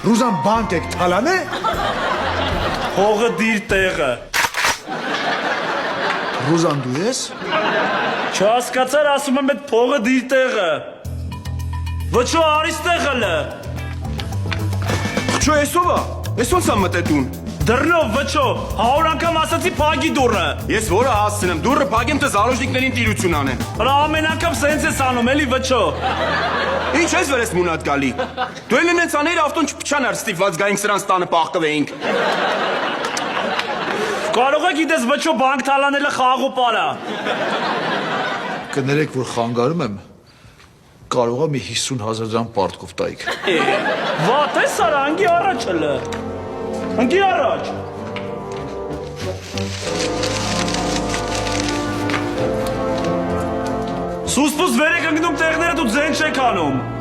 Ռուզան բանկ եք թալան է։ Փողը դիր տեղը։ Ռուզան դու ես։ Չհասկացար, ասում եմ, այդ փողը դիր տեղը։ Վճո արի ստեղը լը։ Չո էսովա, ես ոնց եմ մտետուն։ Դռնով վճո, 100 անգամ ասացի փագի դուռը։ Ես որը հասցնեմ, դուրը փագեմ թե զարոժնիկներին տիրություն անեմ։ Հրա ամեն անգամ սենց ես անում, էլի վճո։ Ինչ ես վերես մունատ գալի։ Դու էլ նենց աներ ավտոն չփչանար ստիպված գայինք սրանց տանը պաղկվեինք։ Կարող է գիտես վճո բանկ թալանելը խաղ ու պարա։ Կներեք, որ խանգարում եմ, կարող է մի 50,000 դրամ պարտքով տայիք։ Վատ է սարա, անգի առաջ հլը։ Անգի առաջ։ Սուսպուս վեր եք ընգնում տեղները դու ձեն չեք անում։